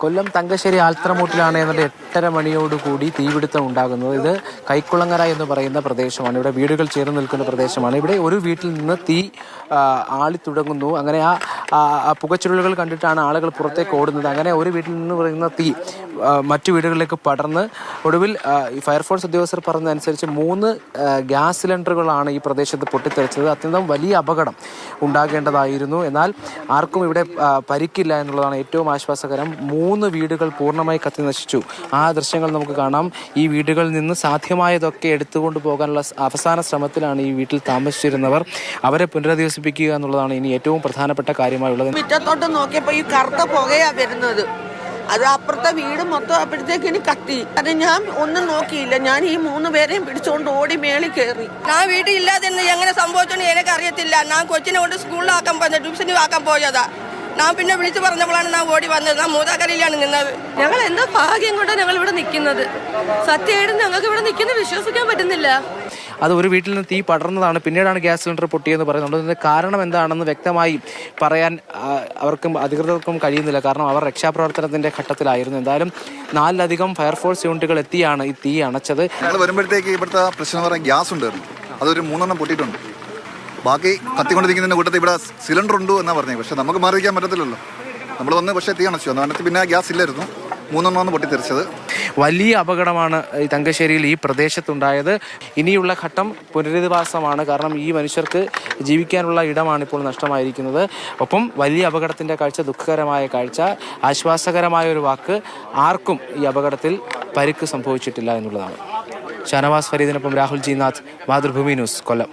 കൊല്ലം തങ്കശ്ശേരി ആൽത്തറമൂട്ടിലാണ് ഏതാണ്ട് 8:30 മണിയോടുകൂടി തീപിടുത്തം ഉണ്ടാകുന്നത്. ഇത് കൈക്കുളങ്ങര എന്ന് പറയുന്ന പ്രദേശമാണ്. ഇവിടെ വീടുകൾ ചേർന്ന് നിൽക്കുന്ന പ്രദേശമാണ്. ഇവിടെ ഒരു വീട്ടിൽ നിന്ന് തീ ആളി തുടങ്ങുന്നു. അങ്ങനെ ആ പുകച്ചുരുളുകൾ കണ്ടിട്ടാണ് ആളുകൾ പുറത്തേക്ക് ഓടുന്നത്. അങ്ങനെ ഒരു വീട്ടിൽ നിന്ന് പറയുന്ന തീ മറ്റു വീടുകളിലേക്ക് പടർന്ന് ഒടുവിൽ ഫയർഫോഴ്സ് ഉദ്യോഗസ്ഥർ പറഞ്ഞതനുസരിച്ച് 3 ഗ്യാസ് സിലിണ്ടറുകളാണ് ഈ പ്രദേശത്ത് പൊട്ടിത്തെറിച്ചത്. അത്യന്തം വലിയ അപകടം ഉണ്ടാകേണ്ടതായിരുന്നു. എന്നാൽ ആർക്കും ഇവിടെ പരിക്കില്ല എന്നുള്ളതാണ് ഏറ്റവും ആശ്വാസകരം. 3 വീടുകൾ പൂർണ്ണമായി കത്തി നശിച്ചു. ആ ദൃശ്യങ്ങൾ നമുക്ക് കാണാം. ഈ വീടുകളിൽ നിന്ന് സാധ്യമായതൊക്കെ എടുത്തുകൊണ്ട് പോകാനുള്ള അവസാന ശ്രമത്തിലാണ് ഈ വീട്ടിൽ താമസിച്ചിരുന്നവർ. അവരെ പുനരധിവസിപ്പിക്കുക എന്നുള്ളതാണ് ഇനി ഏറ്റവും പ്രധാനപ്പെട്ട കാര്യമായുള്ളത്. മുറ്റത്തോട്ട് നോക്കിയപ്പോൾ ഈ കറുത്ത പുകയാ വരുന്നത്. അത് അപ്പുറത്തെ വീട് മൊത്തം അപ്പോഴത്തേക്കിന് കത്തി. അത് ഞാൻ ഒന്നും നോക്കിയില്ല. ഞാൻ ഈ 3 പേരെയും പിടിച്ചുകൊണ്ട് ഓടി മേളിൽ കയറി. ഞാൻ വീട്ടിൽ ഇല്ലാതെ എങ്ങനെ സംഭവിച്ചോന്ന് എനിക്ക് അറിയത്തില്ല. ഞാൻ കൊച്ചിനെ കൊണ്ട് സ്കൂളിലാക്കാൻ പോയത്, ട്യൂഷന് ആക്കാൻ പോയതാ. ഞാൻ പിന്നെ വിളിച്ചു പറഞ്ഞപ്പോഴാണ് ഞാൻ ഓടി വന്നത്. ഞാൻ മൂതാക്കരയിലാണ് നിന്നത്. ഞങ്ങൾ എന്താ ഭാഗ്യം കൊണ്ടാണ് ഞങ്ങൾ ഇവിടെ നിൽക്കുന്നത്. സത്യമായിട്ടും ഞങ്ങൾക്ക് ഇവിടെ നിൽക്കുന്നത് വിശ്വസിക്കാൻ പറ്റുന്നില്ല. അത് ഒരു വീട്ടിൽ നിന്ന് തീ പടർന്നതാണ്. പിന്നീടാണ് ഗ്യാസ് സിലിണ്ടർ പൊട്ടിയെന്ന് പറയുന്നുണ്ട്. അതിൻ്റെ കാരണം എന്താണെന്ന് വ്യക്തമായി പറയാൻ അവർക്കും അധികൃതർക്കും കഴിയുന്നില്ല. കാരണം അവർ രക്ഷാപ്രവർത്തനത്തിൻ്റെ ഘട്ടത്തിലായിരുന്നു. എന്തായാലും 4ലധികം ഫയർഫോഴ്സ് യൂണിറ്റുകൾ എത്തിയാണ് ഈ തീ അണച്ചത്. ഞങ്ങൾ വരുമ്പോഴത്തേക്ക് ഇവിടുത്തെ പ്രശ്നം എന്ന് പറയാൻ ഗ്യാസ് ഉണ്ടായിരുന്നു. അതൊരു 3 പൊട്ടിയിട്ടുണ്ട്. ബാക്കി കത്തിക്കൊണ്ടിരിക്കുന്നതിൻ്റെ കൂട്ടത്തിൽ ഇവിടെ സിലിണ്ടർ ഉണ്ട് എന്നാണ് പറഞ്ഞത്. പക്ഷേ നമുക്ക് മാറിയിരിക്കാൻ പറ്റത്തില്ലല്ലോ. നമ്മൾ വന്ന് പക്ഷേ തീ അണച്ചു. അതിനകത്ത് പിന്നെ ഗ്യാസ് ഇല്ലായിരുന്നു. 3 പൊട്ടിത്തെറിച്ചത്. വലിയ അപകടമാണ് ഈ തങ്കശ്ശേരിയിൽ ഈ പ്രദേശത്തുണ്ടായത്. ഇനിയുള്ള ഘട്ടം പുനരധിവാസമാണ്. കാരണം ഈ മനുഷ്യർക്ക് ജീവിക്കാനുള്ള ഇടമാണ് ഇപ്പോൾ നഷ്ടമായിരിക്കുന്നത്. ഒപ്പം വലിയ അപകടത്തിൻ്റെ കാഴ്ച, ദുഃഖകരമായ കാഴ്ച. ആശ്വാസകരമായ ഒരു വാക്ക്, ആർക്കും ഈ അപകടത്തിൽ പരിക്ക് സംഭവിച്ചിട്ടില്ല എന്നുള്ളതാണ്. ഷാനവാസ് ഫരീദിനൊപ്പം രാഹുൽ ജി നാഥ്, മാതൃഭൂമി ന്യൂസ്, കൊല്ലം.